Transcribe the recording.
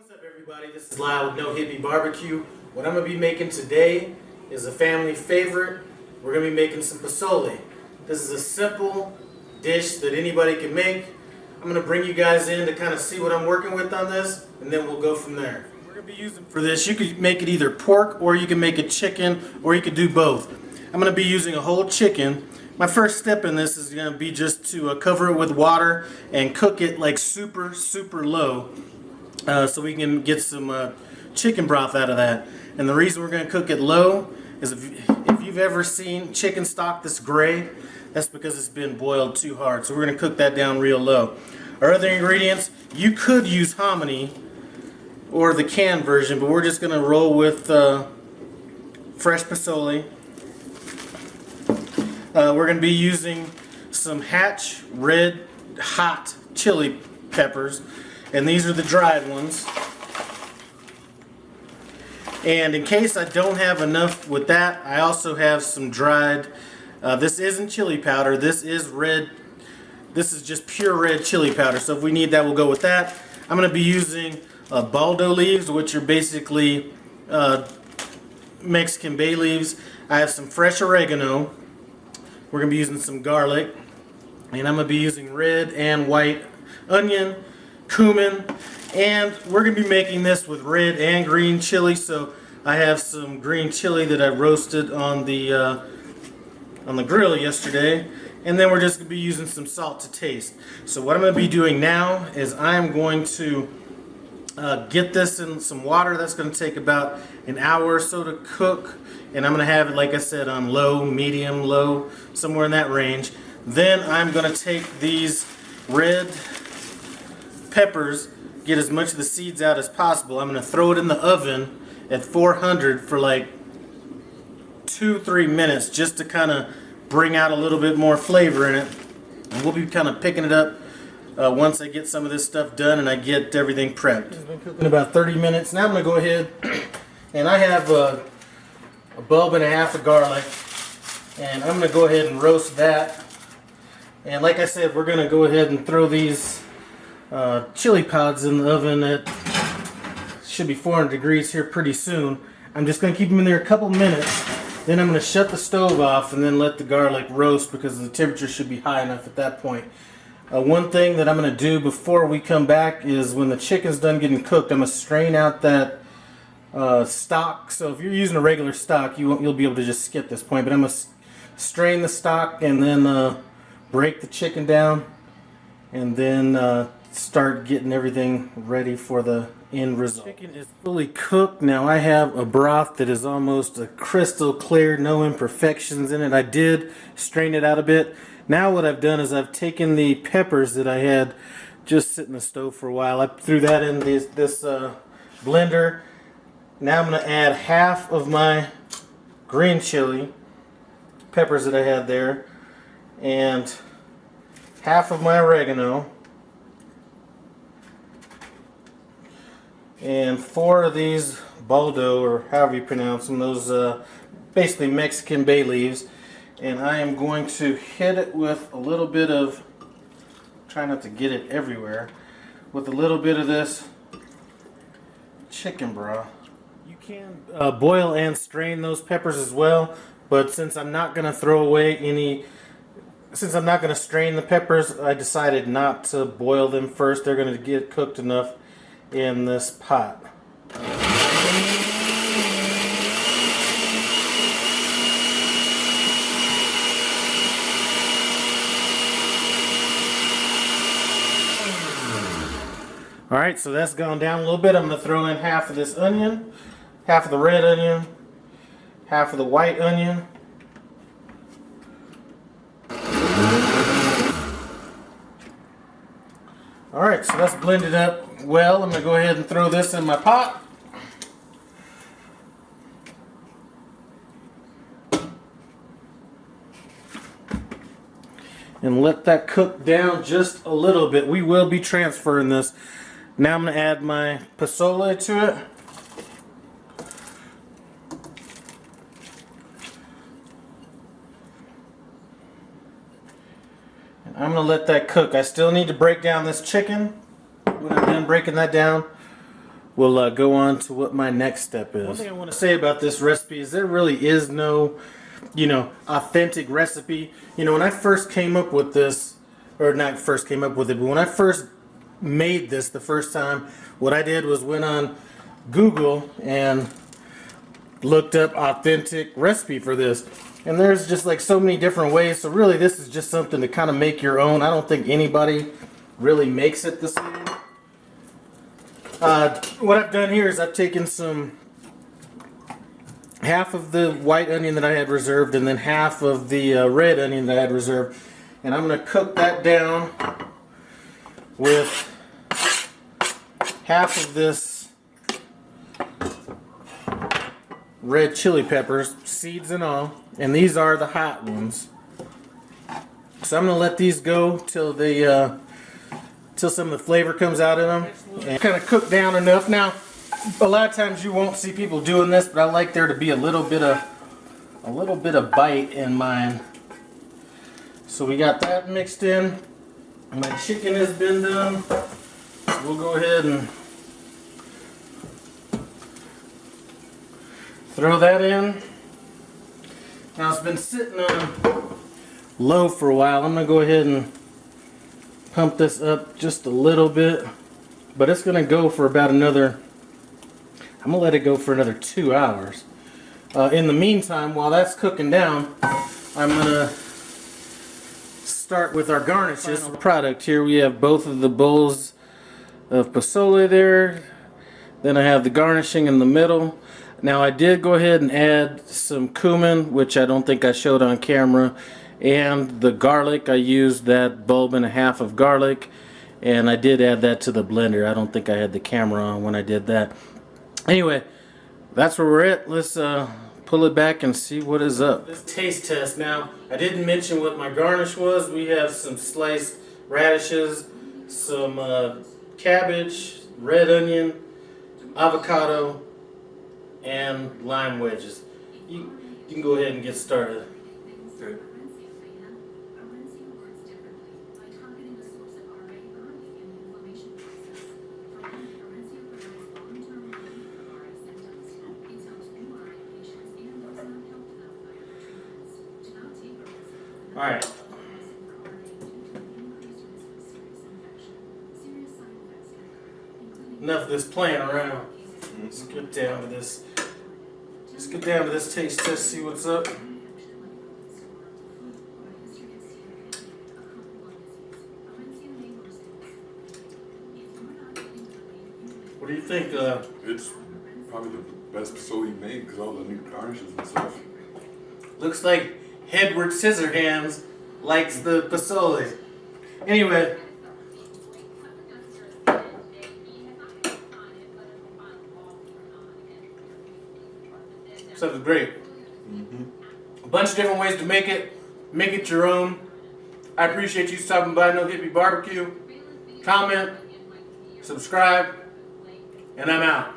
What's up, everybody? This is Lyle with No Hippie Barbecue. What I'm going to be making today is a family favorite. We're going to be making some pozole. This is a simple dish that anybody can make. I'm going to bring you guys in to kind of see what I'm working with on this, and then we'll go from there. We're going to be using for this, you could make it either pork or you can make it chicken, or you could do both. I'm going to be using a whole chicken. My first step in this is going to be just to cover it with water and cook it like super low. So we can get some chicken broth out of that. And the reason we're going to cook it low is if you've ever seen chicken stock that's gray, that's because it's been boiled too hard. So we're going to cook that down real low. Our other ingredients, you could use hominy or the canned version, but we're just going to roll with fresh pozole. We're going to be using some Hatch red hot chili peppers. And these are the dried ones. And in case I don't have enough with that, I also have some dried, this isn't chili powder, this is red, this is just pure red chili powder. So if we need that, we'll go with that. I'm going to be using baldo leaves, which are basically Mexican bay leaves. I have some fresh oregano. We're going to be using some garlic. And I'm going to be using red and white onion, cumin, and we're going to be making this with red and green chili. So I have some green chili that I roasted on the grill yesterday, and then we're just going to be using some salt to taste. So what I'm going to be doing now is I'm going to get this in some water. That's going to take about an hour or so to cook, and I'm going to have it, like I said, on low, medium, low, somewhere in that range. Then I'm going to take these red peppers, get as much of the seeds out as possible. I'm going to throw it in the oven at 400 for like 2-3 minutes just to kind of bring out a little bit more flavor in it. And we'll be kind of picking it up once I get some of this stuff done and I get everything prepped. It's been cooking about 30 minutes. Now I'm going to go ahead and I have a bulb and a half of garlic, and I'm going to go ahead and roast that. And like I said, we're going to go ahead and throw these chili pods in the oven at should be 400 degrees here pretty soon. I'm just going to keep them in there a couple minutes. Then I'm going to shut the stove off and then let the garlic roast because the temperature should be high enough at that point. One thing that I'm going to do before we come back is when the chicken's done getting cooked, I'm going to strain out that stock. So if you're using a regular stock, you'll be able to just skip this point. But I'm going to strain the stock and then break the chicken down and then start getting everything ready for the end result. Chicken is fully cooked. Now I have a broth that is almost a crystal clear, no imperfections in it. I did strain it out a bit. Now what I've done is I've taken the peppers that I had just sit in the stove for a while. I threw that in this blender. Now I'm going to add half of my green chili peppers that I had there and half of my oregano and 4 of these baldo, or however you pronounce them, those basically Mexican bay leaves. And I am going to hit it with a little bit of, try not to get it everywhere, with a little bit of this chicken broth. You can boil and strain those peppers as well, but since I'm not going to throw away any, since I'm not going to strain the peppers, I decided not to boil them first. They're going to get cooked enough in this pot. Alright, so that's gone down a little bit. I'm going to throw in half of this onion, half of the red onion, half of the white onion. Alright, so that's blended up well. I'm going to go ahead and throw this in my pot. And let that cook down just a little bit. We will be transferring this. Now I'm going to add my pozole to it. And I'm going to let that cook. I still need to break down this chicken. When I'm done breaking that down, we'll go on to what my next step is. One thing I want to say about this recipe is there really is no, authentic recipe. When I first came up with this, or not first came up with it, but when I first made this the first time, what I did was went on Google and looked up authentic recipe for this. And there's just like so many different ways. So really this is just something to kind of make your own. I don't think anybody really makes it the same. What I've done here is I've taken half of the white onion that I had reserved and then half of the red onion that I had reserved. And I'm going to cook that down with half of this red chili peppers, seeds and all. And these are the hot ones. So I'm going to let these go till some of the flavor comes out of them. And kind of cook down enough. Now, a lot of times you won't see people doing this, but I like there to be a little bit of bite in mine. So we got that mixed in. My chicken has been done. We'll go ahead and throw that in. Now it's been sitting on low for a while. I'm going to go ahead and pump this up just a little bit. But it's going to go for about I'm going to let it go for another 2 hours. In the meantime, while that's cooking down, I'm going to start with our garnishes. Product here, we have both of the bowls of pozole there. Then I have the garnishing in the middle. Now I did go ahead and add some cumin, which I don't think I showed on camera, and the garlic. I used that bulb and a half of garlic, and I did add that to the blender. I don't think I had the camera on when I did that. Anyway, that's where we're at. Let's pull it back and see what is up. This taste test. Now, I didn't mention what my garnish was. We have some sliced radishes, some cabbage, red onion, avocado, and lime wedges. You can go ahead and get started. Okay. Alright. Enough of this playing around. Let's get down to this. Let's get down to this taste test, see what's up. What do you think? It's probably the best pozole made because all the new garnishes and stuff. Looks like Edward Scissorhands likes the pozole. Anyway. Something great. A bunch of different ways to make it. Make it your own. I appreciate you stopping by No Hippie Barbecue. Comment, subscribe, and I'm out.